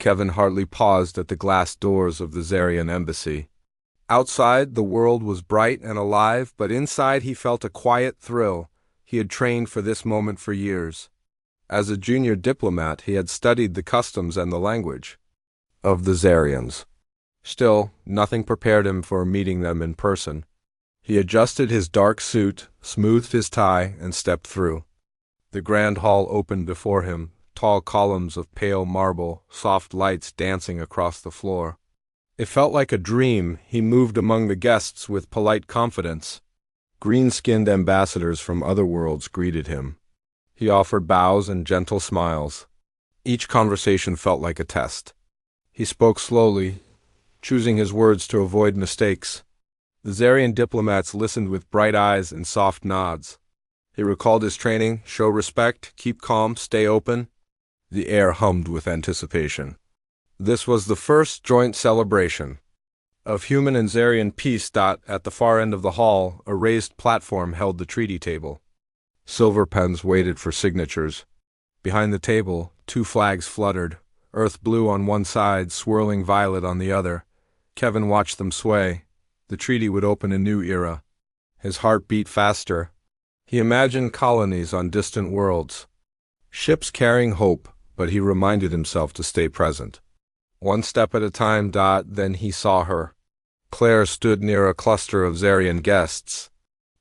Kevin hardly paused at the glass doors of the Zarian embassy. Outside, the world was bright and alive, but inside he felt a quiet thrill. He had trained for this moment for years. As a junior diplomat, he had studied the customs and the language of the Zarians. Still, nothing prepared him for meeting them in person. He adjusted his dark suit, smoothed his tie, and stepped through. The grand hall opened before him, tall columns of pale marble, soft lights dancing across the floor. It felt like a dream. He moved among the guests with polite confidence. Green-skinned ambassadors from other worlds greeted him. He offered bows and gentle smiles. Each conversation felt like a test. He spoke slowly, choosing his words to avoid mistakes. The Zarian diplomats listened with bright eyes and soft nods. He recalled his training: show respect, keep calm, stay open. The air hummed with anticipation. This was the first joint celebration of human and Zarian peace. At the far end of the hall, a raised platform held the treaty table. Silver pens waited for signatures. Behind the table, 2 flags fluttered, earth blue on one side, swirling violet on the other. Kevin watched them sway. The treaty would open a new era. His heart beat faster. He imagined colonies on distant worlds, ships carrying hope, but he reminded himself to stay present. One step at a time. Then he saw her. Claire stood near a cluster of Zarian guests.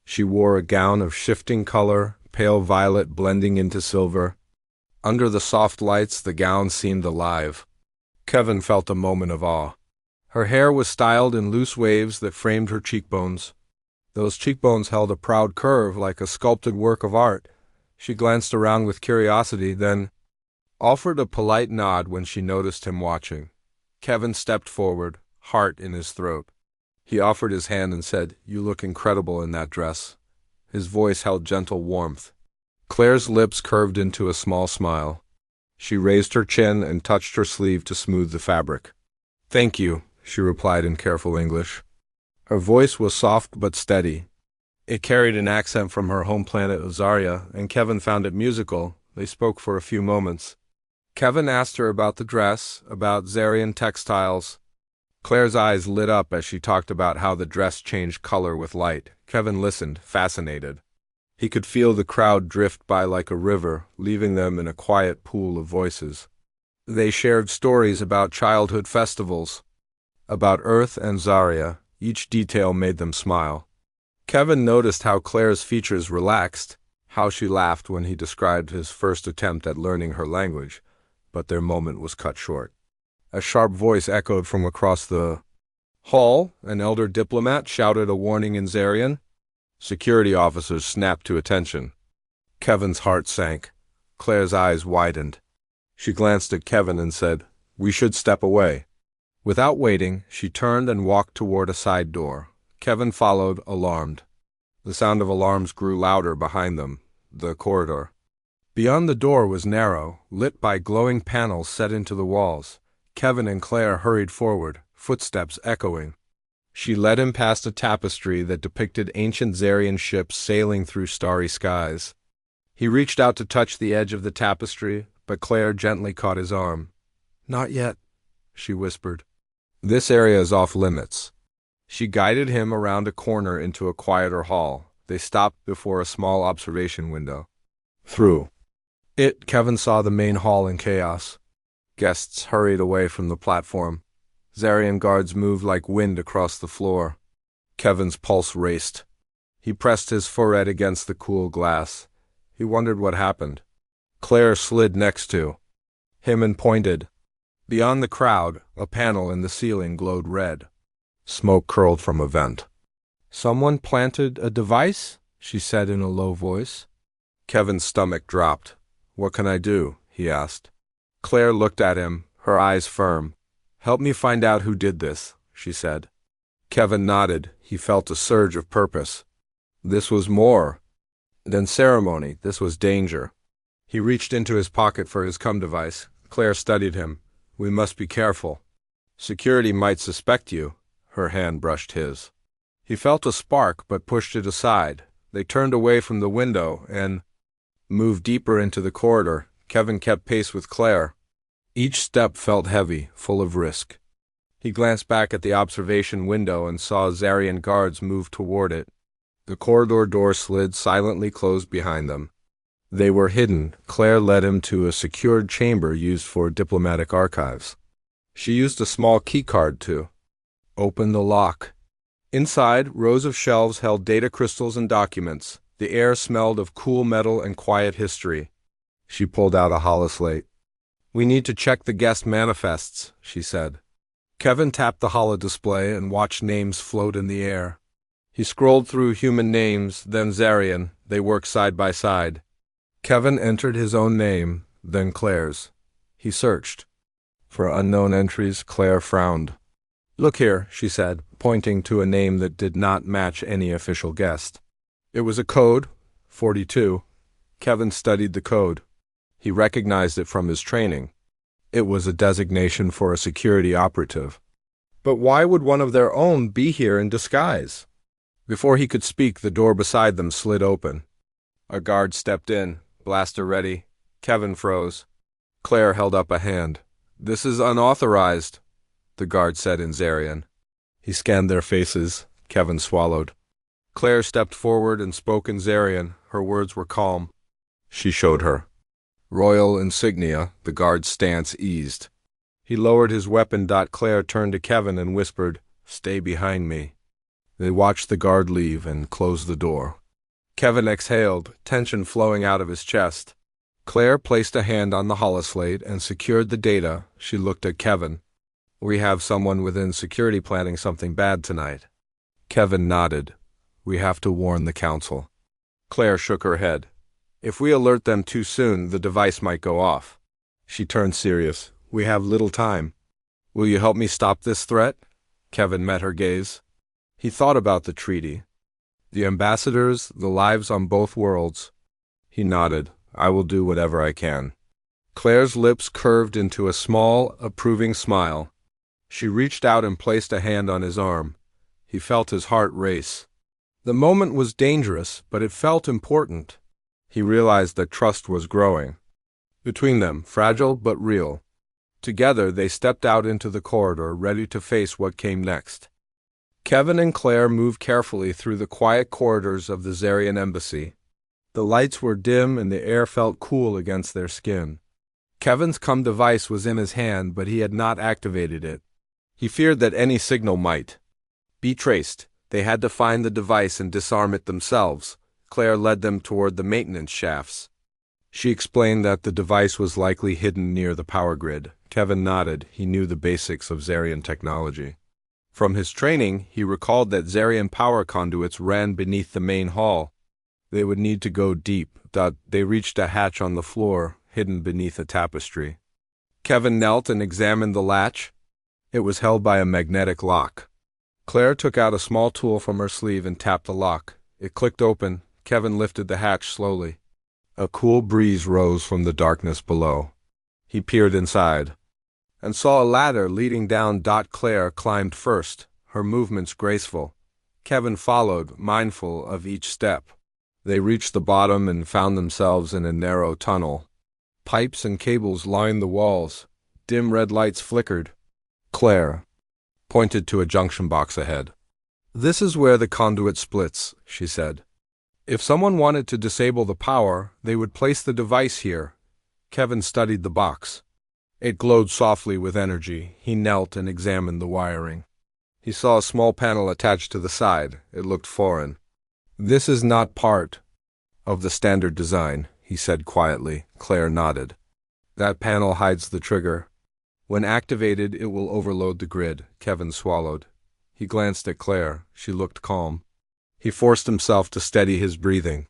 She wore a gown of shifting color, pale violet blending into silver. Under the soft lights, the gown seemed alive. Kevin felt a moment of awe. Her hair was styled in loose waves that framed her cheekbones. Those cheekbones held a proud curve like a sculpted work of art. She glanced around with curiosity, then offered a polite nod when she noticed him watching. Kevin stepped forward, heart in his throat. He offered his hand and said, "You look incredible in that dress." His voice held gentle warmth. Claire's lips curved into a small smile. She raised her chin and touched her sleeve to smooth the fabric. "Thank you," she replied in careful English. Her voice was soft but steady. It carried an accent from her home planet of Zarya, and Kevin found it musical. They spoke for a few moments. Kevin asked her about the dress, about Zarian textiles. Claire's eyes lit up as she talked about how the dress changed color with light. Kevin listened, fascinated. He could feel the crowd drift by like a river, leaving them in a quiet pool of voices. They shared stories about childhood festivals, about Earth and Zarya. Each detail made them smile. Kevin noticed how Claire's features relaxed, how she laughed when he described his first attempt at learning her language, but their moment was cut short. A sharp voice echoed from across the hall. An elder diplomat shouted a warning in Zarian. Security officers snapped to attention. Kevin's heart sank. Claire's eyes widened. She glanced at Kevin and said, "We should step away." Without waiting, she turned and walked toward a side door. Kevin followed, alarmed. The sound of alarms grew louder behind them, the corridor. Beyond the door was narrow, lit by glowing panels set into the walls. Kevin and Claire hurried forward, footsteps echoing. She led him past a tapestry that depicted ancient Zarian ships sailing through starry skies. He reached out to touch the edge of the tapestry, but Claire gently caught his arm. "Not yet," she whispered. "This area is off limits." She guided him around a corner into a quieter hall. They stopped before a small observation window. Through it, Kevin saw the main hall in chaos. Guests hurried away from the platform. Zarian guards moved like wind across the floor. Kevin's pulse raced. He pressed his forehead against the cool glass. He wondered what happened. Claire slid next to him and pointed. Beyond the crowd, a panel in the ceiling glowed red. Smoke curled from a vent. "Someone planted a device?" she said in a low voice. Kevin's stomach dropped. "What can I do?" he asked. Claire looked at him, her eyes firm. "Help me find out who did this," she said. Kevin nodded. He felt a surge of purpose. This was more than ceremony. This was danger. He reached into his pocket for his cum device. Claire studied him. "We must be careful. Security might suspect you." Her hand brushed his. He felt a spark but pushed it aside. They turned away from the window and moved deeper into the corridor. Kevin kept pace with Claire. Each step felt heavy, full of risk. He glanced back at the observation window and saw Zarian guards move toward it. The corridor door slid silently closed behind them. They were hidden. Claire led him to a secured chamber used for diplomatic archives. She used a small keycard to open the lock. Inside, rows of shelves held data crystals and documents. The air smelled of cool metal and quiet history. She pulled out a holoslate. "We need to check the guest manifests," she said. Kevin tapped the holodisplay and watched names float in the air. He scrolled through human names, then Zarian. They worked side by side. Kevin entered his own name, then Claire's. He searched. For unknown entries, Claire frowned. "Look here," she said, pointing to a name that did not match any official guest. It was a code, 42. Kevin studied the code. He recognized it from his training. It was a designation for a security operative. But why would one of their own be here in disguise? Before he could speak, the door beside them slid open. A guard stepped in, blaster ready. Kevin froze. Claire held up a hand. "This is unauthorized," the guard said in Zarian. He scanned their faces. Kevin swallowed. Claire stepped forward and spoke in Zarian. Her words were calm. She showed her royal insignia. The guard's stance eased. He lowered his weapon. Claire turned to Kevin and whispered, "Stay behind me." They watched the guard leave and close the door. Kevin exhaled, tension flowing out of his chest. Claire placed a hand on the holoslate and secured the data. She looked at Kevin. "We have someone within security planning something bad tonight." Kevin nodded. "We have to warn the council." Claire shook her head. "If we alert them too soon, the device might go off." She turned serious. "We have little time. Will you help me stop this threat?" Kevin met her gaze. He thought about the treaty. The ambassadors, the lives on both worlds. He nodded. "I will do whatever I can." Claire's lips curved into a small, approving smile. She reached out and placed a hand on his arm. He felt his heart race. The moment was dangerous, but it felt important. He realized that trust was growing. Between them, fragile but real. Together, they stepped out into the corridor, ready to face what came next. Kevin and Claire moved carefully through the quiet corridors of the Zarian embassy. The lights were dim and the air felt cool against their skin. Kevin's device was in his hand, but he had not activated it. He feared that any signal might be traced. They had to find the device and disarm it themselves. Claire led them toward the maintenance shafts. She explained that the device was likely hidden near the power grid. Kevin nodded. He knew the basics of Zarian technology. From his training, he recalled that Zarian power conduits ran beneath the main hall. They would need to go deep. They reached a hatch on the floor, hidden beneath a tapestry. Kevin knelt and examined the latch. It was held by a magnetic lock. Claire took out a small tool from her sleeve and tapped the lock. It clicked open. Kevin lifted the hatch slowly. A cool breeze rose from the darkness below. He peered inside and saw a ladder leading down. Claire climbed first, her movements graceful. Kevin followed, mindful of each step. They reached the bottom and found themselves in a narrow tunnel. Pipes and cables lined the walls. Dim red lights flickered. Claire pointed to a junction box ahead. "This is where the conduit splits," she said. "If someone wanted to disable the power, they would place the device here." Kevin studied the box. It glowed softly with energy. He knelt and examined the wiring. He saw a small panel attached to the side. It looked foreign. "This is not part of the standard design," he said quietly. Claire nodded. "That panel hides the trigger. When activated, it will overload the grid." Kevin swallowed. He glanced at Claire. She looked calm. He forced himself to steady his breathing.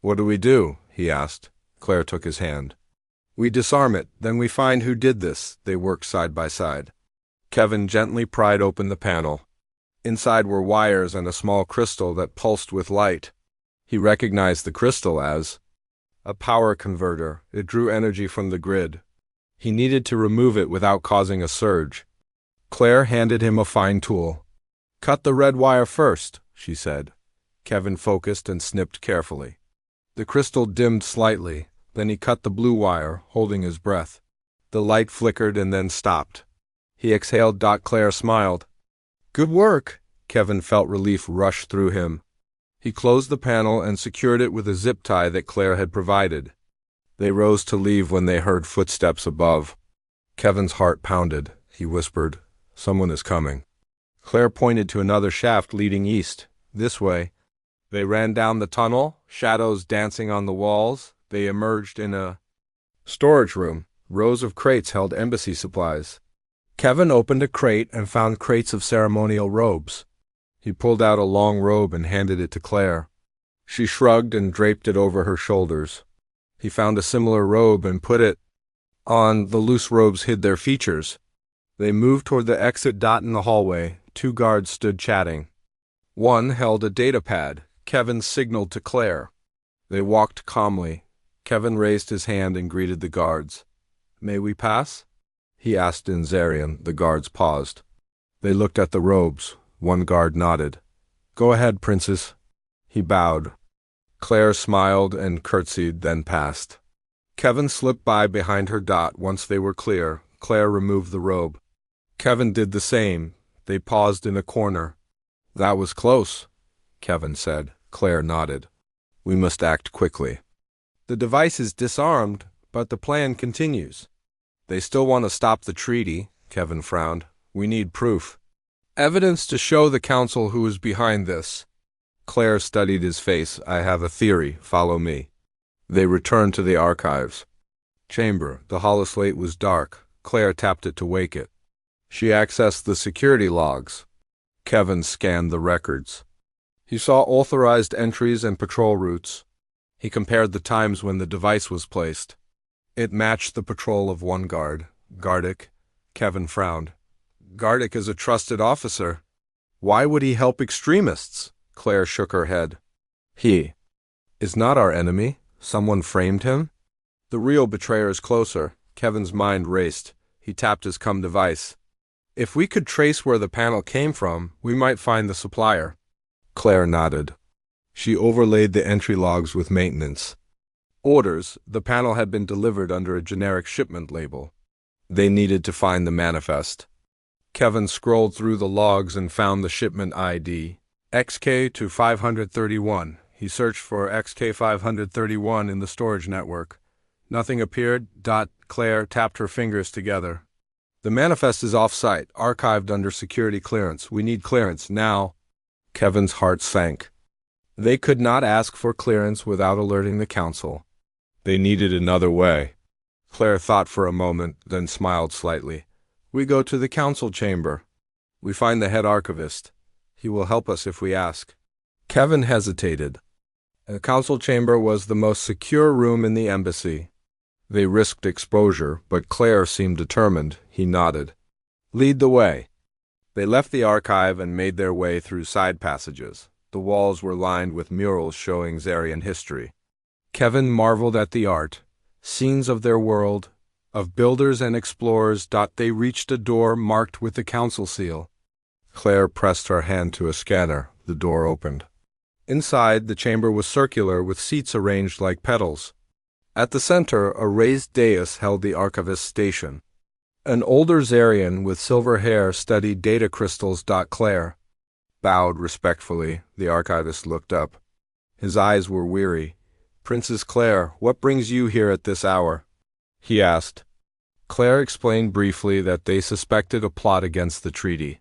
"What do we do?" he asked. Claire took his hand. "We disarm it, then we find who did this." They worked side by side. Kevin gently pried open the panel. Inside were wires and a small crystal that pulsed with light. He recognized the crystal as a power converter. It drew energy from the grid. He needed to remove it without causing a surge. Claire handed him a fine tool. "Cut the red wire first," she said. Kevin focused and snipped carefully. The crystal dimmed slightly. Then he cut the blue wire, holding his breath. The light flickered and then stopped. He exhaled. Claire smiled. Good work. Kevin felt relief rush through him. He closed the panel and secured it with a zip tie that Claire had provided. They rose to leave when they heard footsteps above. Kevin's heart pounded. He whispered, "Someone is coming." Claire pointed to another shaft leading east. This way. They ran down the tunnel, shadows dancing on the walls. They emerged in a storage room. Rows of crates held embassy supplies. Kevin opened a crate and found crates of ceremonial robes. He pulled out a long robe and handed it to Claire. She shrugged and draped it over her shoulders. He found a similar robe and put it on. The loose robes hid their features. They moved toward the exit. In the hallway, 2 guards stood chatting. One held a data pad. Kevin signaled to Claire. They walked calmly. Kevin raised his hand and greeted the guards. "May we pass?" he asked in Zarian. The guards paused. They looked at the robes. One guard nodded. "Go ahead, princess." He bowed. Claire smiled and curtsied, then passed. Kevin slipped by behind her. Once they were clear, Claire removed the robe. Kevin did the same. They paused in a corner. "That was close," Kevin said. Claire nodded. "We must act quickly." The device is disarmed, but the plan continues. They still want to stop the treaty, Kevin frowned. "We need proof. Evidence to show the council who is behind this." Claire studied his face. "I have a theory. Follow me." They returned to the archives chamber. The holoslate was dark. Claire tapped it to wake it. She accessed the security logs. Kevin scanned the records. He saw authorized entries and patrol routes. He compared the times when the device was placed. It matched the patrol of one guard, Gardic. Kevin frowned. Gardic is a trusted officer. Why would he help extremists? Claire shook her head. He is not our enemy. Someone framed him? The real betrayer is closer. Kevin's mind raced. He tapped his device. If we could trace where the panel came from, we might find the supplier. Claire nodded. She overlaid the entry logs with maintenance. Orders. The panel had been delivered under a generic shipment label. They needed to find the manifest. Kevin scrolled through the logs and found the shipment ID. XK to 531. He searched for XK 531 in the storage network. Nothing appeared. Claire tapped her fingers together. The manifest is off-site, archived under security clearance. We need clearance now. Kevin's heart sank. They could not ask for clearance without alerting the council. They needed another way. Claire thought for a moment, then smiled slightly. We go to the council chamber. We find the head archivist. He will help us if we ask. Kevin hesitated. The council chamber was the most secure room in the embassy. They risked exposure, but Claire seemed determined. He nodded. Lead the way. They left the archive and made their way through side passages. The walls were lined with murals showing Zarian history. Kevin marveled at the art, scenes of their world, of builders and explorers. They reached a door marked with the council seal. Claire pressed her hand to a scanner. The door opened. Inside, the chamber was circular with seats arranged like petals. At the center, a raised dais held the archivist's station. An older Zarian with silver hair studied data crystals. Claire bowed respectfully. The archivist looked up. His eyes were weary. Princess Claire, what brings you here at this hour? He asked. Claire explained briefly that they suspected a plot against the treaty.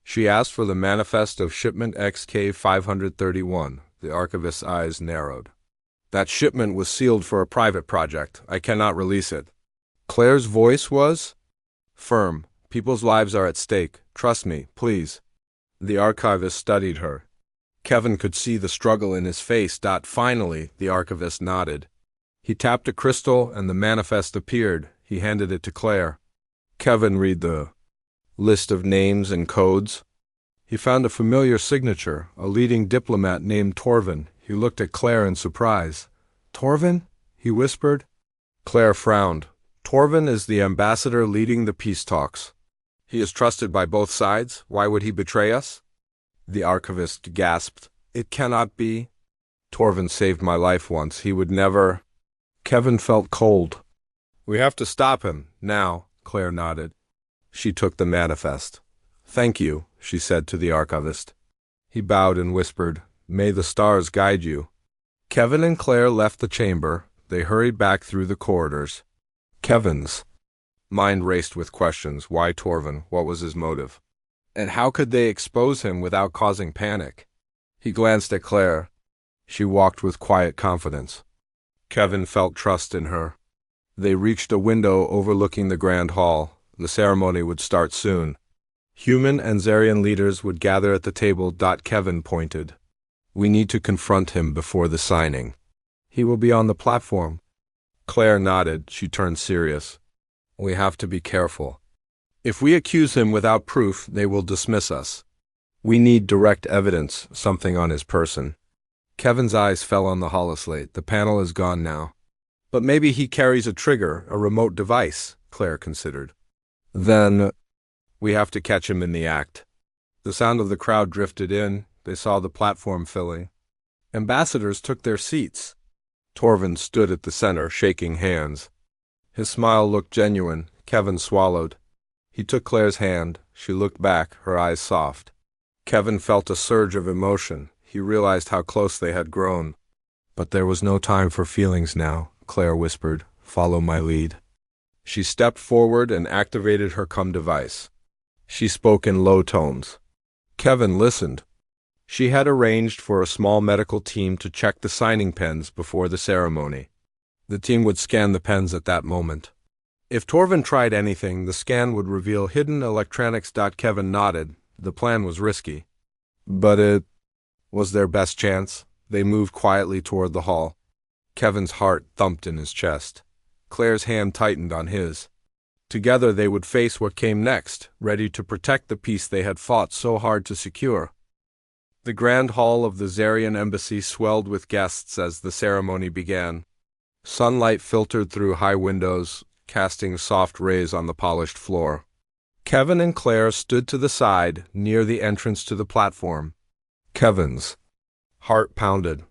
She asked for the manifest of shipment XK 531. The archivist's eyes narrowed. That shipment was sealed for a private project. I cannot release it. Claire's voice was firm. People's lives are at stake. Trust me, please. The archivist studied her. Kevin could see the struggle in his face. Finally, the archivist nodded. He tapped a crystal and the manifest appeared. He handed it to Claire. Kevin read the list of names and codes. He found a familiar signature, a leading diplomat named Torvin. He looked at Claire in surprise. Torvin? He whispered. Claire frowned. Torvin is the ambassador leading the peace talks. He is trusted by both sides. Why would he betray us? The archivist gasped. It cannot be. Torvin saved my life once. He would never. Kevin felt cold. We have to stop him, now, Claire nodded. She took the manifest. Thank you, she said to the archivist. He bowed and whispered, May the stars guide you. Kevin and Claire left the chamber. They hurried back through the corridors. Kevin's mind raced with questions. Why Torvin? What was his motive? And how could they expose him without causing panic? He glanced at Claire. She walked with quiet confidence. Kevin felt trust in her. They reached a window overlooking the grand hall. The ceremony would start soon. Human and Zarian leaders would gather at the table. Kevin pointed. We need to confront him before the signing. He will be on the platform. Claire nodded. She turned serious. We have to be careful. If we accuse him without proof, they will dismiss us. We need direct evidence, something on his person. Kevin's eyes fell on the holoslate. The panel is gone now. But maybe he carries a trigger, a remote device, Claire considered. Then we have to catch him in the act. The sound of the crowd drifted in. They saw the platform filling. Ambassadors took their seats. Torvin stood at the center, shaking hands. His smile looked genuine. Kevin swallowed. He took Claire's hand. She looked back, her eyes soft. Kevin felt a surge of emotion. He realized how close they had grown. But there was no time for feelings now, Claire whispered. Follow my lead. She stepped forward and activated her device. She spoke in low tones. Kevin listened. She had arranged for a small medical team to check the signing pens before the ceremony. The team would scan the pens at that moment. If Torvin tried anything, the scan would reveal hidden electronics. Kevin nodded. The plan was risky. But it was their best chance. They moved quietly toward the hall. Kevin's heart thumped in his chest. Claire's hand tightened on his. Together they would face what came next, ready to protect the peace they had fought so hard to secure. The grand hall of the Zarian embassy swelled with guests as the ceremony began. Sunlight filtered through high windows, casting soft rays on the polished floor. Kevin and Claire stood to the side, near the entrance to the platform. Kevin's heart pounded.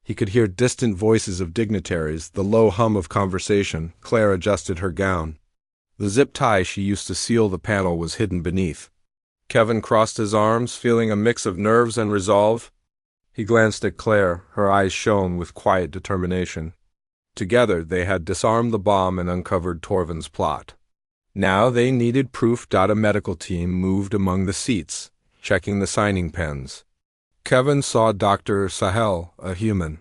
He could hear distant voices of dignitaries, the low hum of conversation. Claire adjusted her gown. The zip tie she used to seal the panel was hidden beneath. Kevin crossed his arms, feeling a mix of nerves and resolve. He glanced at Claire. Her eyes shone with quiet determination. Together they had disarmed the bomb and uncovered Torvin's plot. Now they needed proof. A medical team moved among the seats, checking the signing pens. Kevin saw Dr. Sahel, a human.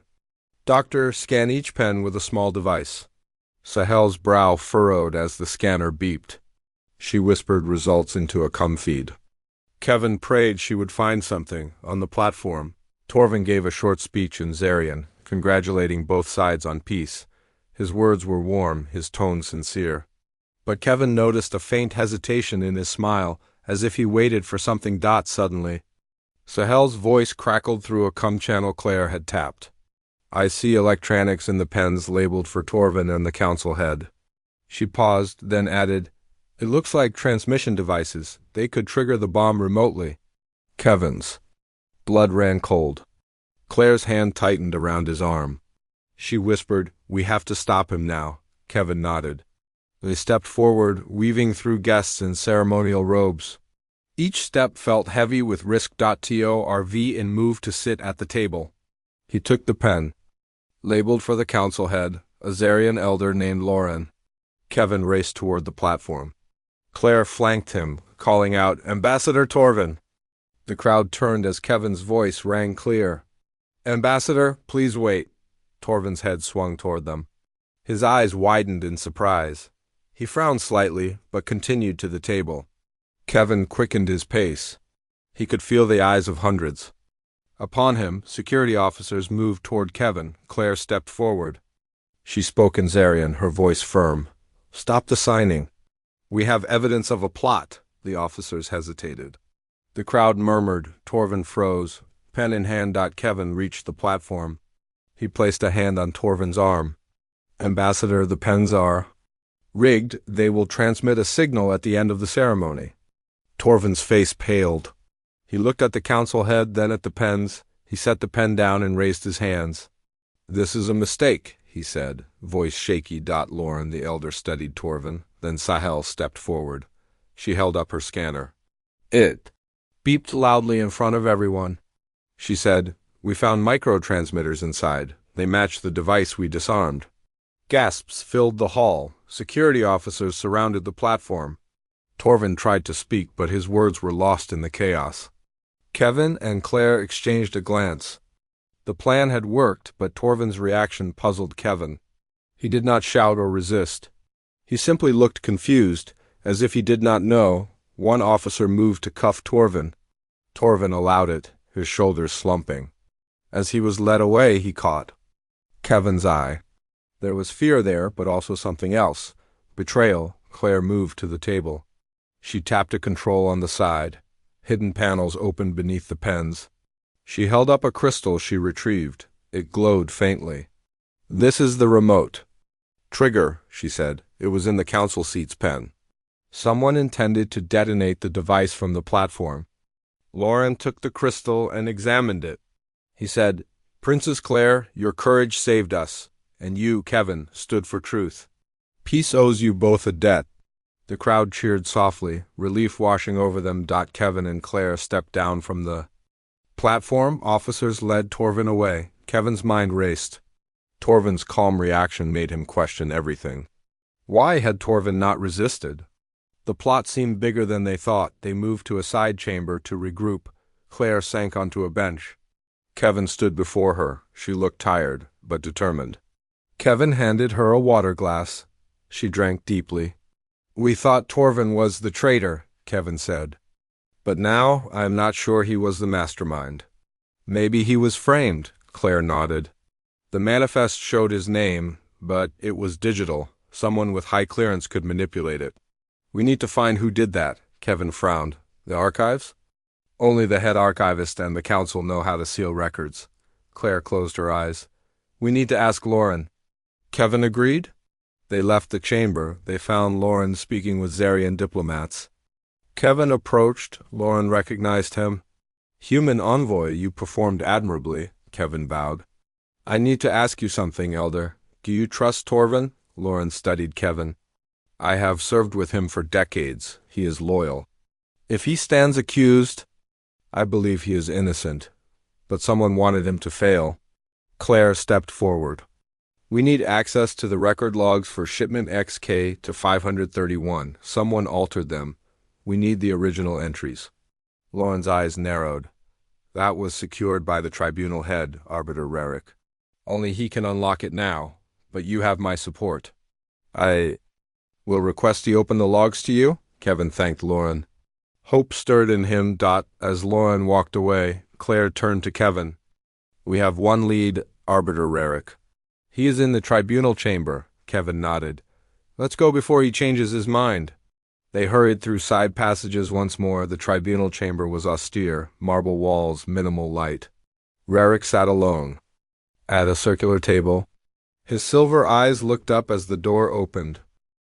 Doctor scanned each pen with a small device. Sahel's brow furrowed as the scanner beeped. She whispered results into a feed. Kevin prayed she would find something on the platform. Torvin gave a short speech in Zarian, congratulating both sides on peace. His words were warm, his tone sincere. But Kevin noticed a faint hesitation in his smile, as if he waited for something. Suddenly, Sahel's voice crackled through a channel Claire had tapped. I see electronics in the pens labeled for Torvin and the council head. She paused, then added, It looks like transmission devices. They could trigger the bomb remotely. Kevin's blood ran cold. Claire's hand tightened around his arm. She whispered, We have to stop him now. Kevin nodded. They stepped forward, weaving through guests in ceremonial robes. Each step felt heavy with risk. Torv and moved to sit at the table. He took the pen. Labeled for the council head, a Zarian elder named Lauren. Kevin raced toward the platform. Claire flanked him, calling out, Ambassador Torvin. The crowd turned as Kevin's voice rang clear. Ambassador, please wait. Torvin's head swung toward them. His eyes widened in surprise. He frowned slightly, but continued to the table. Kevin quickened his pace. He could feel the eyes of hundreds. Upon him, security officers moved toward Kevin. Claire stepped forward. She spoke in Zarian, her voice firm. Stop the signing. We have evidence of a plot. The officers hesitated. The crowd murmured. Torvin froze. Pen in hand. Kevin reached the platform. He placed a hand on Torvin's arm. Ambassador, the pens are rigged. They will transmit a signal at the end of the ceremony. Torvin's face paled. He looked at the council head, then at the pens. He set the pen down and raised his hands. This is a mistake, he said, voice shaky. Lauren the elder studied Torvin, then Sahel stepped forward. She held up her scanner. It beeped loudly in front of everyone. She said, "We found microtransmitters inside. They match the device we disarmed." Gasps filled the hall. Security officers surrounded the platform. Torvin tried to speak, but his words were lost in the chaos. Kevin and Claire exchanged a glance. The plan had worked, but Torvin's reaction puzzled Kevin. He did not shout or resist. He simply looked confused, as if he did not know. One officer moved to cuff Torvin. Torvin allowed it, his shoulders slumping. As he was led away, he caught Kevin's eye. There was fear there, but also something else. Betrayal. Claire moved to the table. She tapped a control on the side. Hidden panels opened beneath the pens. She held up a crystal she retrieved. It glowed faintly. "This is the remote." "Trigger," she said. It was in the council seat's pen. Someone intended to detonate the device from the platform. Lauren took the crystal and examined it. He said, "Princess Claire, your courage saved us, and you, Kevin, stood for truth. Peace owes you both a debt." The crowd cheered softly, relief washing over them. Kevin and Claire stepped down from the platform. Officers led Torvin away. Kevin's mind raced. Torvin's calm reaction made him question everything. Why had Torvin not resisted? The plot seemed bigger than they thought. They moved to a side chamber to regroup. Claire sank onto a bench. Kevin stood before her. She looked tired, but determined. Kevin handed her a water glass. She drank deeply. "We thought Torvin was the traitor," Kevin said. "But now I am not sure he was the mastermind." "Maybe he was framed," Claire nodded. "The manifest showed his name, but it was digital. Someone with high clearance could manipulate it." "We need to find who did that," Kevin frowned. "The archives?" "Only the head archivist and the council know how to seal records." Claire closed her eyes. "We need to ask Lauren." Kevin agreed. They left the chamber. They found Lauren speaking with Zarian diplomats. Kevin approached. Lauren recognized him. "Human envoy, you performed admirably," Kevin bowed. "I need to ask you something, Elder. Do you trust Torvin?" Lauren studied Kevin. "I have served with him for decades. He is loyal. If he stands accused, I believe he is innocent. But someone wanted him to fail." Claire stepped forward. "We need access to the record logs for shipment XK to 531. Someone altered them. We need the original entries." Lauren's eyes narrowed. "That was secured by the tribunal head, Arbiter Rarick. Only he can unlock it now, but you have my support." "I will request he open the logs to you," Kevin thanked Lauren. Hope stirred in him. As Lauren walked away, Claire turned to Kevin. "We have one lead, Arbiter Rarick." "He is in the tribunal chamber," Kevin nodded. "Let's go before he changes his mind." They hurried through side passages once more. The tribunal chamber was austere, marble walls, minimal light. Rarick sat alone at a circular table. His silver eyes looked up as the door opened.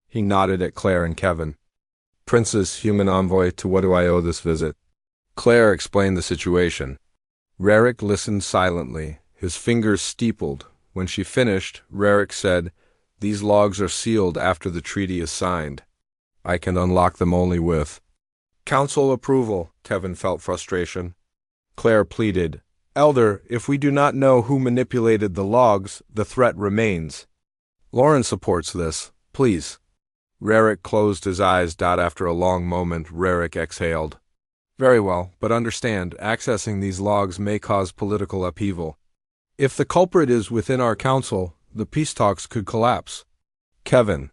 He nodded at Claire and Kevin. "Princess, human envoy, to what do I owe this visit?" Claire explained the situation. Rarick listened silently, his fingers steepled. When she finished, Rarick said, "These logs are sealed after the treaty is signed. I can unlock them only with council approval." Kevin felt frustration. Claire pleaded, "Elder, if we do not know who manipulated the logs, the threat remains. Lauren supports this. Please." Rarick closed his eyes. After a long moment, Rarick exhaled. "Very well, but understand, accessing these logs may cause political upheaval. If the culprit is within our council, the peace talks could collapse." Kevin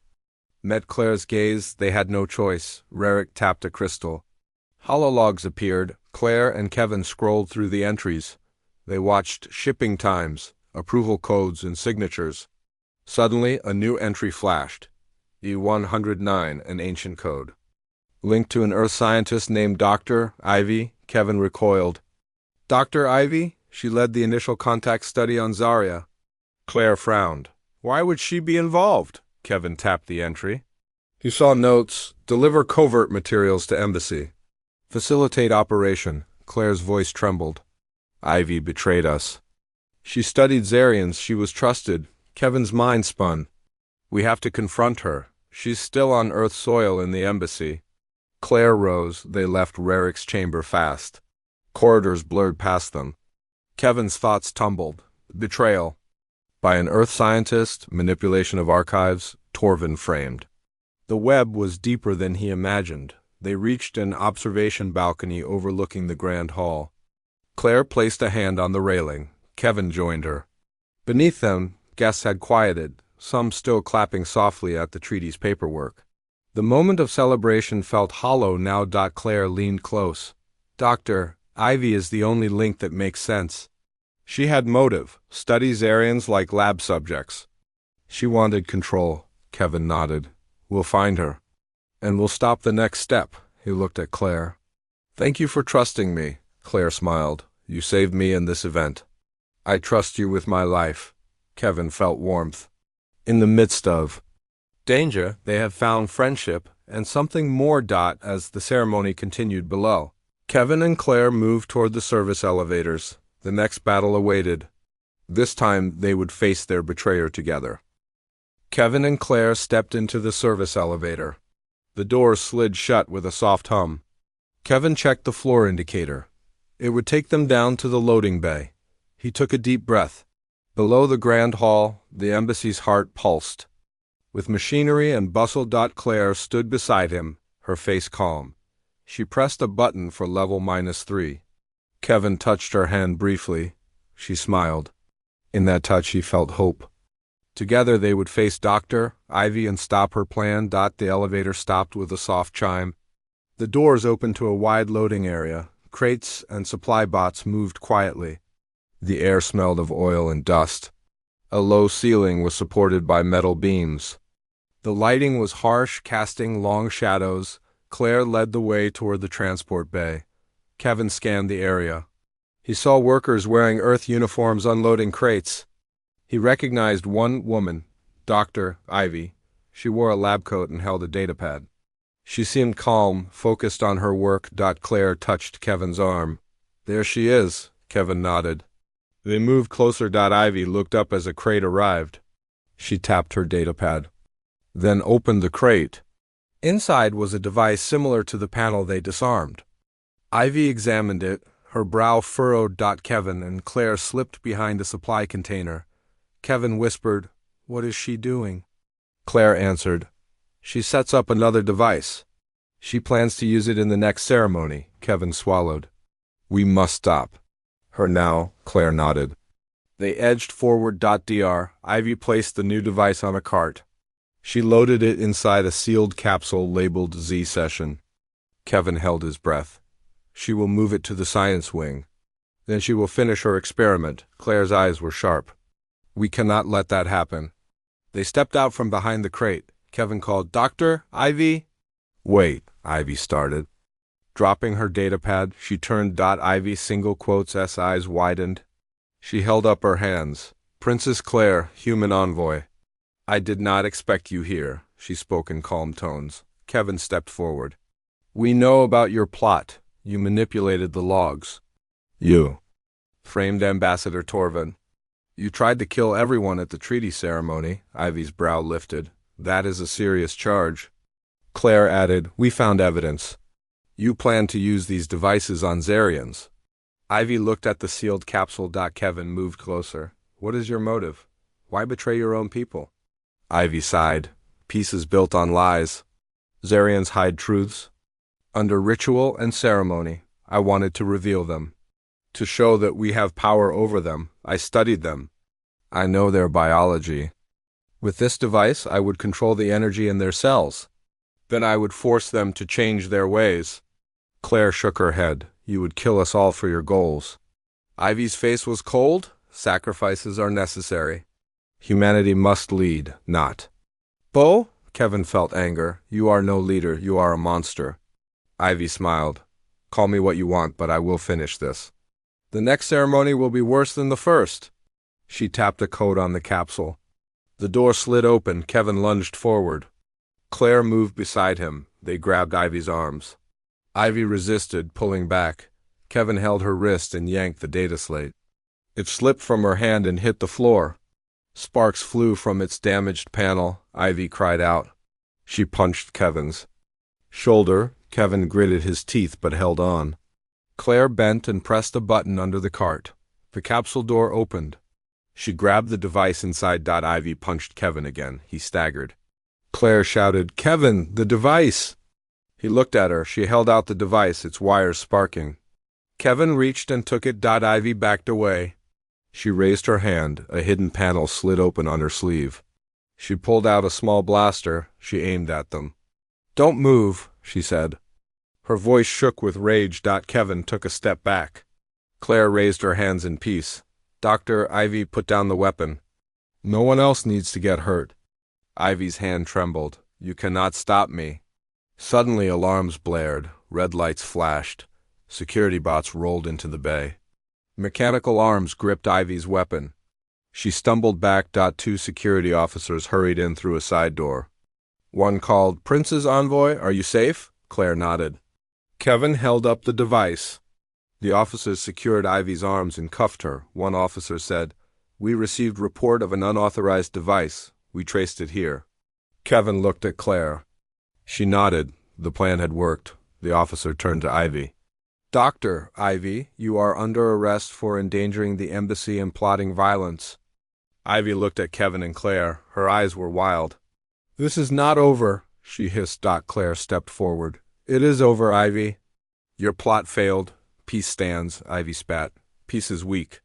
met Claire's gaze. They had no choice. Rarick tapped a crystal. Holologs appeared. Claire and Kevin scrolled through the entries. They watched shipping times, approval codes, and signatures. Suddenly, a new entry flashed. E-109, an ancient code. Linked to an Earth scientist named Dr. Ivy. Kevin recoiled. "Dr. Ivy? She led the initial contact study on Zarya." Claire frowned. "Why would she be involved?" Kevin tapped the entry. He saw notes. "Deliver covert materials to embassy. Facilitate operation." Claire's voice trembled. "Ivy betrayed us. She studied Zarians. She was trusted." Kevin's mind spun. We have to confront her. She's still on Earth soil in the embassy. Claire rose. They left Rerik's chamber fast. Corridors blurred past them. Kevin's thoughts tumbled. Betrayal. By an Earth scientist, manipulation of archives, Torvin framed. The web was deeper than he imagined. They reached an observation balcony overlooking the grand hall. Claire placed a hand on the railing. Kevin joined her. Beneath them, guests had quieted, some still clapping softly at the treaty's paperwork. The moment of celebration felt hollow now. Claire leaned close. Dr. Ivy is the only link that makes sense. She had motive, study Zarians like lab subjects. She wanted control. Kevin nodded. We'll find her. And we'll stop the next step. He looked at Claire. Thank you for trusting me. Claire smiled. You saved me in this event. I trust you with my life. Kevin felt warmth. In the midst of danger, they have found friendship and something more. As the ceremony continued below, Kevin and Claire moved toward the service elevators. The next battle awaited. This time they would face their betrayer together. Kevin and Claire stepped into the service elevator. The door slid shut with a soft hum. Kevin checked the floor indicator. It would take them down to the loading bay. He took a deep breath. Below the grand hall, the embassy's heart pulsed. With machinery and bustle. Claire stood beside him, her face calm. She pressed a button for level -3. Kevin touched her hand briefly. She smiled. In that touch he felt hope. Together they would face Dr. Ivy and stop her plan. The elevator stopped with a soft chime. The doors opened to a wide loading area. Crates and supply bots moved quietly. The air smelled of oil and dust. A low ceiling was supported by metal beams. The lighting was harsh, casting long shadows. Claire led the way toward the transport bay. Kevin scanned the area. He saw workers wearing Earth uniforms unloading crates. He recognized one woman, Dr. Ivy. She wore a lab coat and held a datapad. She seemed calm, focused on her work. Claire touched Kevin's arm. There she is, Kevin nodded. They moved closer. Ivy looked up as a crate arrived. She tapped her datapad, then opened the crate. Inside was a device similar to the panel they disarmed. Ivy examined it, her brow furrowed. Kevin and Claire slipped behind a supply container. Kevin whispered, "What is she doing?" Claire answered, "She sets up another device. She plans to use it in the next ceremony." Kevin swallowed. "We must stop her now," Claire nodded. They edged forward. Dr. Ivy placed the new device on a cart. She loaded it inside a sealed capsule labeled Z Session. Kevin held his breath. She will move it to the science wing. Then she will finish her experiment. Claire's eyes were sharp. We cannot let that happen. They stepped out from behind the crate. Kevin called, "Dr. Ivy?" "Wait," Ivy started. Dropping her datapad, she turned. Ivy single quotes S eyes widened. She held up her hands. "Princess Claire, human envoy. I did not expect you here," she spoke in calm tones. Kevin stepped forward. "We know about your plot. You manipulated the logs." "You," framed Ambassador Torvin. "You tried to kill everyone at the treaty ceremony." Ivy's brow lifted. "That is a serious charge." Claire added, "We found evidence. You plan to use these devices on Zarians." Ivy looked at the sealed capsule. Kevin moved closer. "What is your motive? Why betray your own people?" Ivy sighed. "Peace is built on lies. Zarians hide truths. Under ritual and ceremony, I wanted to reveal them. To show that we have power over them, I studied them. I know their biology. With this device, I would control the energy in their cells. Then I would force them to change their ways." Claire shook her head. "You would kill us all for your goals." Ivy's face was cold. "Sacrifices are necessary. Humanity must lead, not." "Bo?" Kevin felt anger. "You are no leader. You are a monster." Ivy smiled. "Call me what you want, but I will finish this. The next ceremony will be worse than the first." She tapped a code on the capsule. The door slid open. Kevin lunged forward. Claire moved beside him. They grabbed Ivy's arms. Ivy resisted, pulling back. Kevin held her wrist and yanked the data slate. It slipped from her hand and hit the floor. Sparks flew from its damaged panel, Ivy cried out. She punched Kevin's shoulder. Kevin gritted his teeth but held on. Claire bent and pressed a button under the cart. The capsule door opened. She grabbed the device inside. Ivy punched Kevin again. He staggered. Claire shouted, "Kevin, the device!" He looked at her. She held out the device, its wires sparking. Kevin reached and took it. Ivy backed away. She raised her hand. A hidden panel slid open on her sleeve. She pulled out a small blaster. She aimed at them. "Don't move," she said. Her voice shook with rage. Kevin took a step back. Claire raised her hands in peace. "Dr. Ivy, put down the weapon. No one else needs to get hurt." Ivy's hand trembled. "You cannot stop me." Suddenly alarms blared. Red lights flashed. Security bots rolled into the bay. Mechanical arms gripped Ivy's weapon. She stumbled back. Two security officers hurried in through a side door. One called, "Prince's envoy, are you safe?" Claire nodded. Kevin held up the device. The officers secured Ivy's arms and cuffed her. One officer said, "We received report of an unauthorized device. We traced it here." Kevin looked at Claire. She nodded. The plan had worked. The officer turned to Ivy. "Dr. Ivy, you are under arrest for endangering the embassy and plotting violence." Ivy looked at Kevin and Claire. Her eyes were wild. "This is not over," she hissed. Claire stepped forward. "It is over, Ivy." "Your plot failed. Peace stands," Ivy spat. "Peace is weak."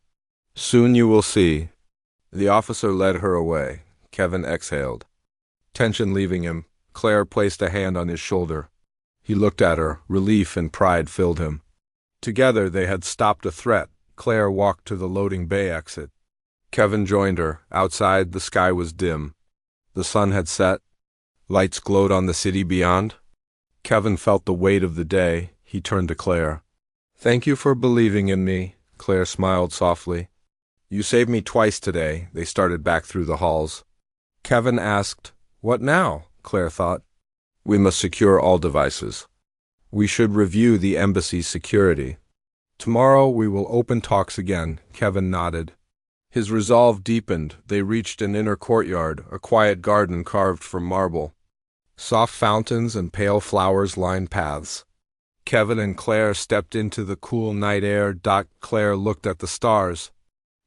"Soon you will see." The officer led her away. Kevin exhaled. Tension leaving him, Claire placed a hand on his shoulder. He looked at her. Relief and pride filled him. Together they had stopped a threat. Claire walked to the loading bay exit. Kevin joined her. Outside, the sky was dim. The sun had set. Lights glowed on the city beyond. Kevin felt the weight of the day. He turned to Claire. "Thank you for believing in me," Claire smiled softly. "You saved me twice today." They started back through the halls. Kevin asked, "What now?" Claire thought. "We must secure all devices. We should review the embassy's security. Tomorrow we will open talks again." Kevin nodded. His resolve deepened. They reached an inner courtyard, a quiet garden carved from marble. Soft fountains and pale flowers lined paths. Kevin and Claire stepped into the cool night air. Claire looked at the stars.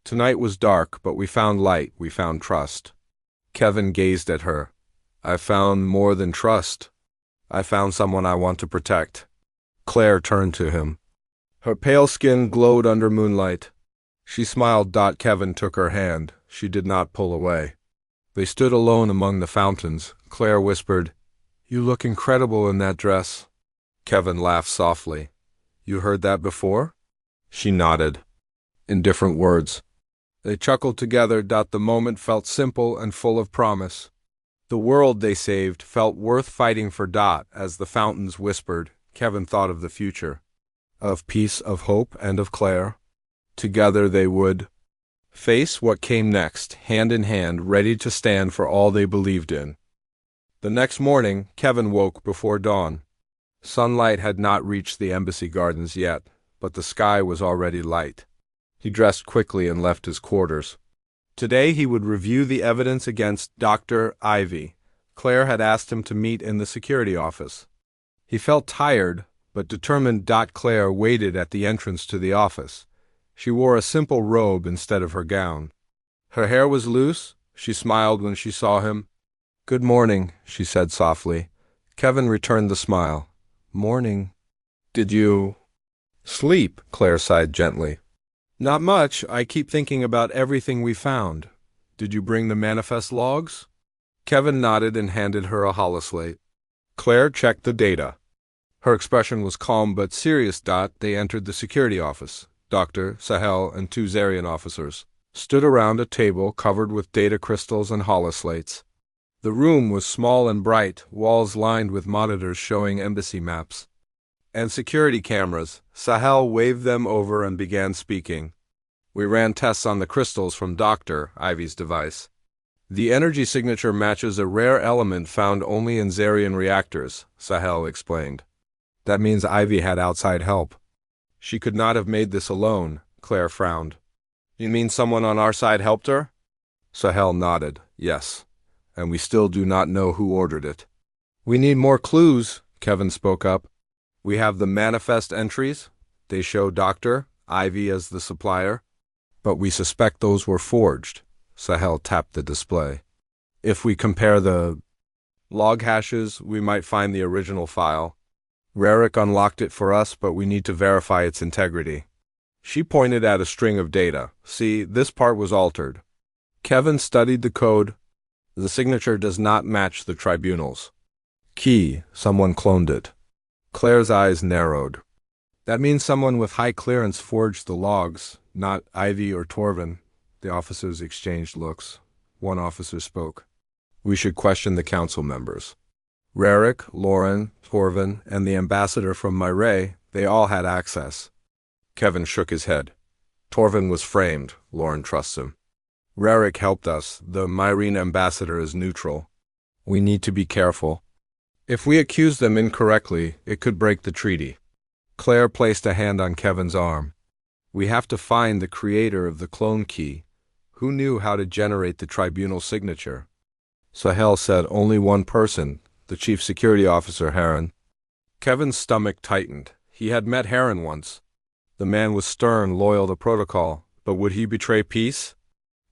"Tonight was dark, but we found light, we found trust." Kevin gazed at her. "I found more than trust. I found someone I want to protect." Claire turned to him. Her pale skin glowed under moonlight. She smiled. Kevin took her hand. She did not pull away. They stood alone among the fountains. Claire whispered, "You look incredible in that dress." Kevin laughed softly. "You heard that before?" She nodded. In different words. They chuckled together. The moment felt simple and full of promise. The world they saved felt worth fighting for. As the fountains whispered, Kevin thought of the future. Of peace, of hope, and of Claire. Together they would face what came next, hand in hand, ready to stand for all they believed in. The next morning, Kevin woke before dawn. Sunlight had not reached the embassy gardens yet, but the sky was already light. He dressed quickly and left his quarters. Today he would review the evidence against Dr. Ivy. Claire had asked him to meet in the security office. He felt tired, but determined. Claire waited at the entrance to the office. She wore a simple robe instead of her gown. Her hair was loose. She smiled when she saw him. "Good morning," she said softly. Kevin returned the smile. "Morning." "Did you sleep?" Claire sighed gently. "Not much. I keep thinking about everything we found." "Did you bring the manifest logs?" Kevin nodded and handed her a holoslate. Claire checked the data. Her expression was calm but serious. They entered the security office. Dr. Sahel and two Zarian officers stood around a table covered with data crystals and holoslates. The room was small and bright, walls lined with monitors showing embassy maps and security cameras. Sahel waved them over and began speaking. "We ran tests on the crystals from Dr. Ivy's device. The energy signature matches a rare element found only in Zarian reactors," Sahel explained. "That means Ivy had outside help." "She could not have made this alone," Claire frowned. "You mean someone on our side helped her?" Sahel nodded, yes, and we still do not know who ordered it. We need more clues, Kevin spoke up. We have the manifest entries. They show Dr. Ivy as the supplier. But we suspect those were forged. Sahel tapped the display. If we compare the log hashes, we might find the original file. Rarick unlocked it for us, but we need to verify its integrity. She pointed at a string of data. See, this part was altered. Kevin studied the code. The signature does not match the tribunal's. Key, someone cloned it. Claire's eyes narrowed. That means someone with high clearance forged the logs, not Ivy or Torvin. The officers exchanged looks. One officer spoke. We should question the council members. Rarick, Lauren, Torvin, and the ambassador from Myray, they all had access. Kevin shook his head. Torvin was framed. Lauren trusts him. Rarick helped us. The Myrene ambassador is neutral. We need to be careful. If we accuse them incorrectly, it could break the treaty. Claire placed a hand on Kevin's arm. We have to find the creator of the clone key. Who knew how to generate the tribunal signature? Sahel said only one person, the chief security officer, Heron. Kevin's stomach tightened. He had met Heron once. The man was stern, loyal to protocol, but would he betray peace?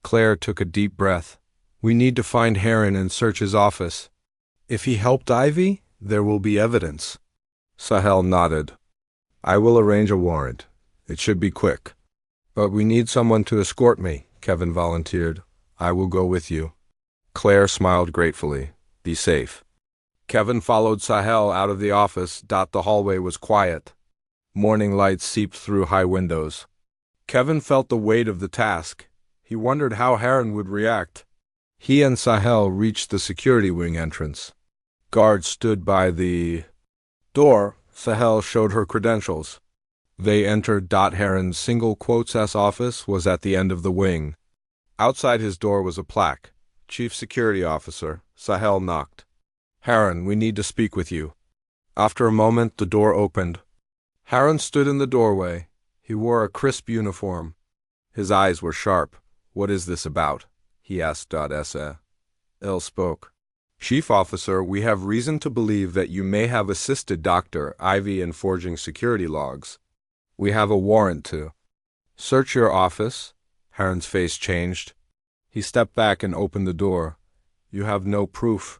Claire took a deep breath. We need to find Heron and search his office. If he helped Ivy, there will be evidence. Sahel nodded. I will arrange a warrant. It should be quick. But we need someone to escort me, Kevin volunteered. I will go with you. Claire smiled gratefully. Be safe. Kevin followed Sahel out of the office. The hallway was quiet. Morning light seeped through high windows. Kevin felt the weight of the task. He wondered how Heron would react. He and Sahel reached the security wing entrance. Guards stood by the door. Sahel showed her credentials. They entered. Heron's single quotes S office was at the end of the wing. Outside his door was a plaque. Chief Security Officer. Sahel knocked. Heron, we need to speak with you. After a moment, the door opened. Heron stood in the doorway. He wore a crisp uniform. His eyes were sharp. What is this about? He asked. Il spoke. Chief Officer, we have reason to believe that you may have assisted Dr. Ivy in forging security logs. We have a warrant to search your office. Heron's face changed. He stepped back and opened the door. You have no proof.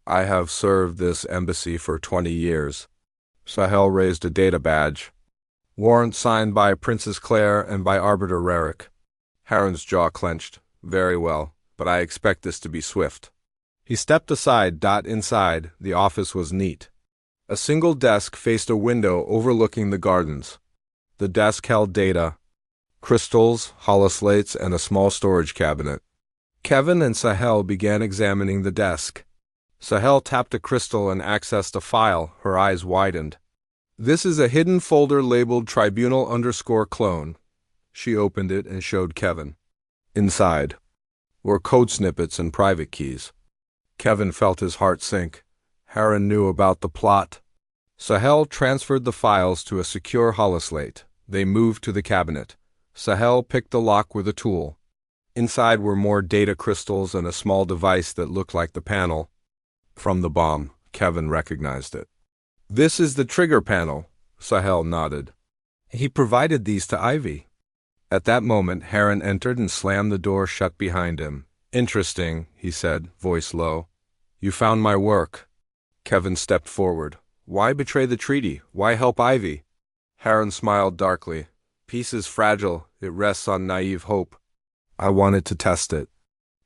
I have served this embassy for 20 years. Sahel raised a data badge. Warrant signed by Princess Claire and by Arbiter Rarick. Heron's jaw clenched. Very well, but I expect this to be swift. He stepped aside. Inside, the office was neat. A single desk faced a window overlooking the gardens. The desk held data, crystals, holoslates, and a small storage cabinet. Kevin and Sahel began examining the desk. Sahel tapped a crystal and accessed a file. Her eyes widened. This is a hidden folder labeled Tribunal_clone. She opened it and showed Kevin. Inside were code snippets and private keys. Kevin felt his heart sink. Heron knew about the plot. Sahel transferred the files to a secure holoslate. They moved to the cabinet. Sahel picked the lock with a tool. Inside were more data crystals and a small device that looked like the panel. From the bomb, Kevin recognized it. This is the trigger panel, Sahel nodded. He provided these to Ivy. At that moment, Heron entered and slammed the door shut behind him. Interesting, he said, voice low. You found my work. Kevin stepped forward. Why betray the treaty? Why help Ivy? Heron smiled darkly. Peace is fragile. It rests on naive hope. I wanted to test it.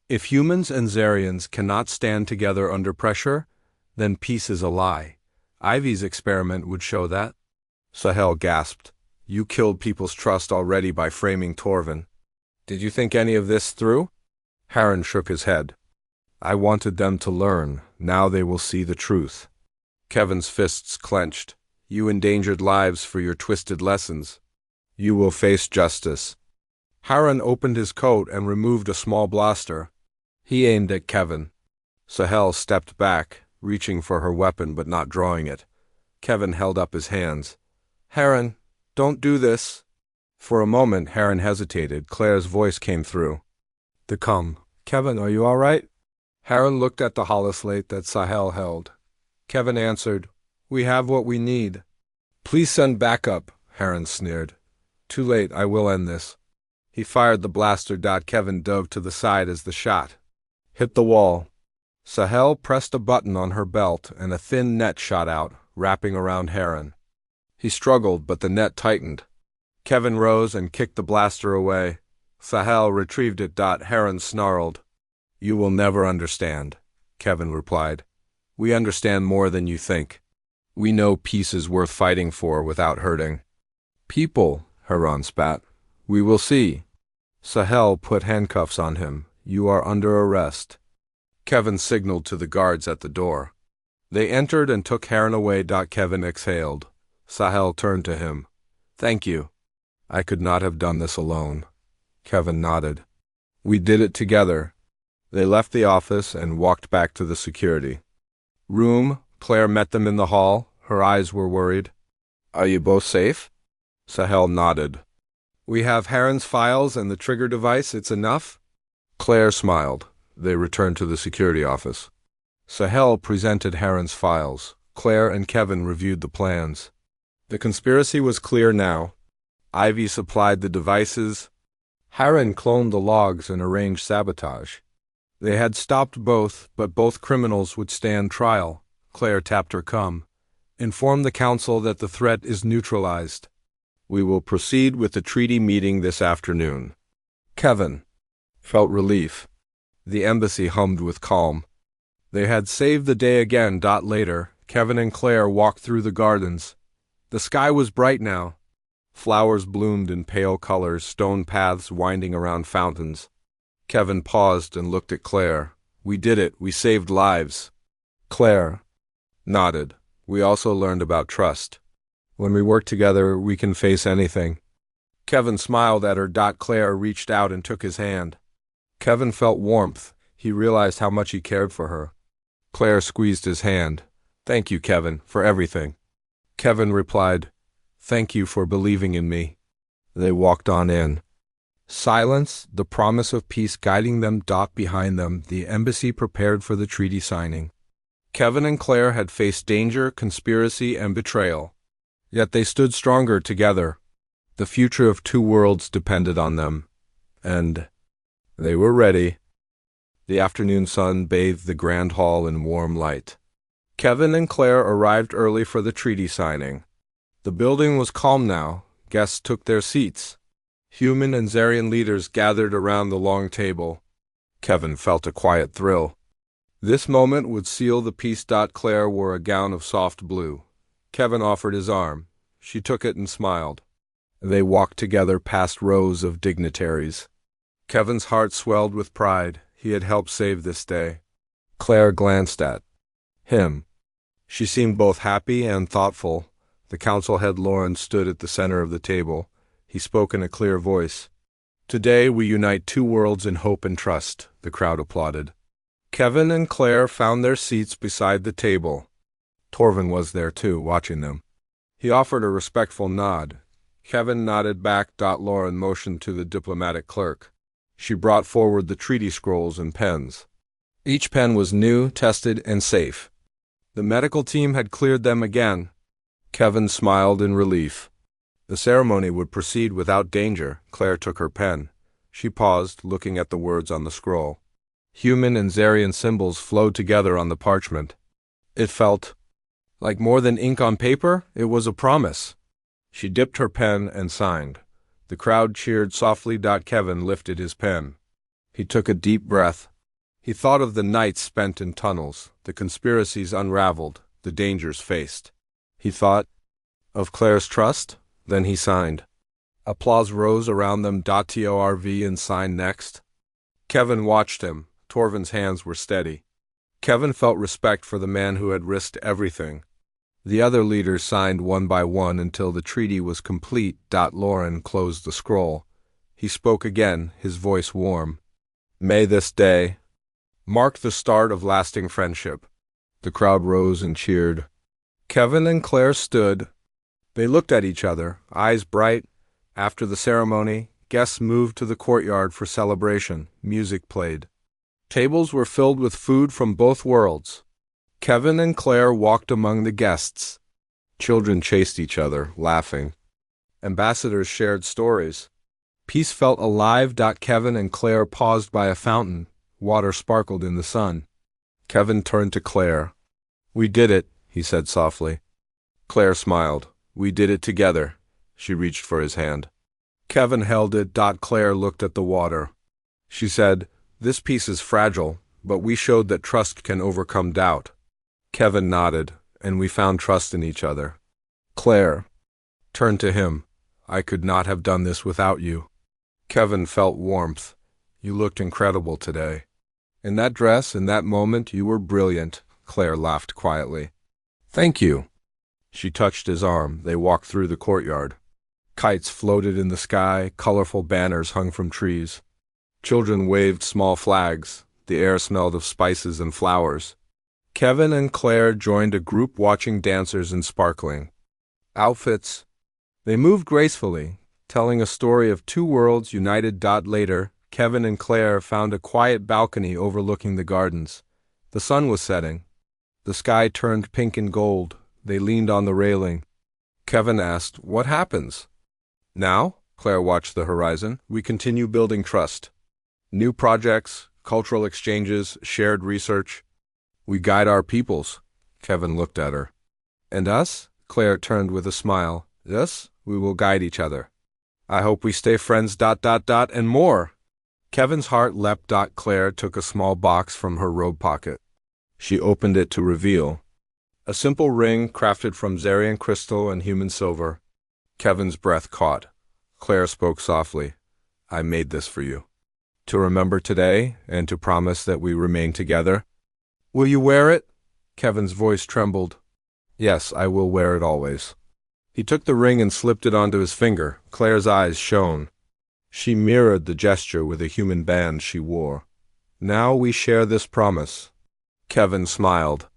If humans and Zarians cannot stand together under pressure, then peace is a lie. Ivy's experiment would show that. Sahel gasped. You killed people's trust already by framing Torvin. Did you think any of this through? Heron shook his head. I wanted them to learn. Now they will see the truth. Kevin's fists clenched. You endangered lives for your twisted lessons. You will face justice. Heron opened his coat and removed a small blaster. He aimed at Kevin. Sahel stepped back, reaching for her weapon but not drawing it. Kevin held up his hands. Heron, don't do this. For a moment, Heron hesitated. Claire's voice came through. Come, Kevin, are you all right? Harren looked at the holoslate that Sahel held. Kevin answered, "We have what we need." "Please send backup," Harren sneered. "Too late, I will end this." He fired the blaster. Kevin dove to the side as the shot hit the wall. Sahel pressed a button on her belt and a thin net shot out, wrapping around Harren. He struggled, but the net tightened. Kevin rose and kicked the blaster away. Sahel retrieved it. Harren snarled. "You will never understand," Kevin replied. "We understand more than you think. We know peace is worth fighting for without hurting." "People," Harren spat. "We will see." Sahel put handcuffs on him. "You are under arrest." Kevin signaled to the guards at the door. They entered and took Harren away. Kevin exhaled. Sahel turned to him. "Thank you. I could not have done this alone." Kevin nodded. "We did it together." They left the office and walked back to the security room. Claire met them in the hall. Her eyes were worried. "Are you both safe?" Sahel nodded. "We have Harren's files and the trigger device. It's enough?" Claire smiled. They returned to the security office. Sahel presented Harren's files. Claire and Kevin reviewed the plans. The conspiracy was clear now. Ivy supplied the devices. Harren cloned the logs and arranged sabotage. They had stopped both, but both criminals would stand trial. Claire tapped her cum. "Inform the council that the threat is neutralized. We will proceed with the treaty meeting this afternoon." Kevin felt relief. The embassy hummed with calm. They had saved the day again. Later, Kevin and Claire walked through the gardens. The sky was bright now. Flowers bloomed in pale colors, stone paths winding around fountains. Kevin paused and looked at Claire. "We did it. We saved lives." Claire nodded. "We also learned about trust. When we work together, we can face anything." Kevin smiled at her. Claire reached out and took his hand. Kevin felt warmth. He realized how much he cared for her. Claire squeezed his hand. "Thank you, Kevin, for everything." Kevin replied, "Thank you for believing in me." They walked on in. Silence, the promise of peace guiding them. Behind them, the embassy prepared for the treaty signing. Kevin and Claire had faced danger, conspiracy, and betrayal. Yet they stood stronger together. The future of two worlds depended on them. And they were ready. The afternoon sun bathed the grand hall in warm light. Kevin and Claire arrived early for the treaty signing. The building was calm now. Guests took their seats. Human and Zarian leaders gathered around the long table. Kevin felt a quiet thrill. This moment would seal the peace. Claire wore a gown of soft blue. Kevin offered his arm. She took it and smiled. They walked together past rows of dignitaries. Kevin's heart swelled with pride. He had helped save this day. Claire glanced at him. She seemed both happy and thoughtful. The council head Lawrence stood at the center of the table. He spoke in a clear voice. "Today we unite two worlds in hope and trust." The crowd applauded. Kevin and Claire found their seats beside the table. Torvin was there too, watching them. He offered a respectful nod. Kevin nodded back. Lauren motioned to the diplomatic clerk. She brought forward the treaty scrolls and pens. Each pen was new, tested, and safe. The medical team had cleared them again. Kevin smiled in relief. The ceremony would proceed without danger. Claire took her pen. She paused, looking at the words on the scroll. Human and Zarian symbols flowed together on the parchment. It felt like more than ink on paper. It was a promise. She dipped her pen and signed. The crowd cheered softly. Kevin lifted his pen. He took a deep breath. He thought of the nights spent in tunnels, the conspiracies unraveled, the dangers faced. He thought of Claire's trust. Then he signed. Applause rose around them. Torv and signed next. Kevin watched him. Torvin's hands were steady. Kevin felt respect for the man who had risked everything. The other leaders signed one by one until the treaty was complete. Lauren closed the scroll. He spoke again, his voice warm. May this day mark the start of lasting friendship. The crowd rose and cheered. Kevin and Claire stood. They looked at each other, eyes bright. After the ceremony, guests moved to the courtyard for celebration. Music played. Tables were filled with food from both worlds. Kevin and Claire walked among the guests. Children chased each other, laughing. Ambassadors shared stories. Peace felt alive. Kevin and Claire paused by a fountain. Water sparkled in the sun. Kevin turned to Claire. "We did it," he said softly. Claire smiled. "We did it together." She reached for his hand. Kevin held it. Claire looked at the water. She said, "This peace is fragile, but we showed that trust can overcome doubt." Kevin nodded, and we found trust in each other. Claire turned to him. "I could not have done this without you." Kevin felt warmth. "You looked incredible today." "In that dress, in that moment, you were brilliant," Claire laughed quietly. "Thank you." She touched his arm. They walked through the courtyard. Kites floated in the sky, colorful banners hung from trees. Children waved small flags. The air smelled of spices and flowers. Kevin and Claire joined a group watching dancers in sparkling outfits. They moved gracefully, telling a story of two worlds united. Later, Kevin and Claire found a quiet balcony overlooking the gardens. The sun was setting. The sky turned pink and gold. They leaned on the railing. Kevin asked, "What happens?" "Now," Claire watched the horizon, "we continue building trust. New projects, cultural exchanges, shared research. We guide our peoples." Kevin looked at her. "And us?" Claire turned with a smile. "Us? We will guide each other. I hope we stay friends. And more." Kevin's heart leapt. Claire took a small box from her robe pocket. She opened it to reveal a simple ring crafted from Zarian crystal and human silver. Kevin's breath caught. Claire spoke softly. "I made this for you. To remember today and to promise that we remain together." "Will you wear it?" Kevin's voice trembled. "Yes, I will wear it always." He took the ring and slipped it onto his finger. Claire's eyes shone. She mirrored the gesture with a human band she wore. "Now we share this promise." Kevin smiled.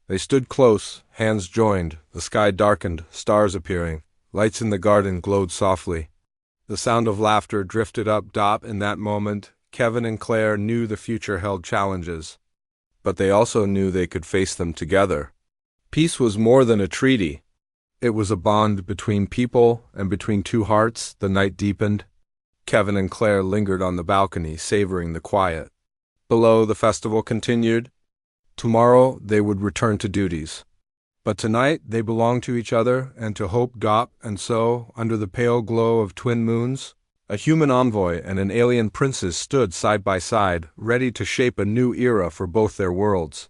They stood close, hands joined. The sky darkened, stars appearing. Lights in the garden glowed softly. The sound of laughter drifted up. In that moment, Kevin and Claire knew the future held challenges. But they also knew they could face them together. Peace was more than a treaty. It was a bond between people and between two hearts. The night deepened. Kevin and Claire lingered on the balcony, savoring the quiet. Below, the festival continued. Tomorrow, they would return to duties. But tonight, they belonged to each other and to hope. And so, under the pale glow of twin moons, a human envoy and an alien princess stood side by side, ready to shape a new era for both their worlds.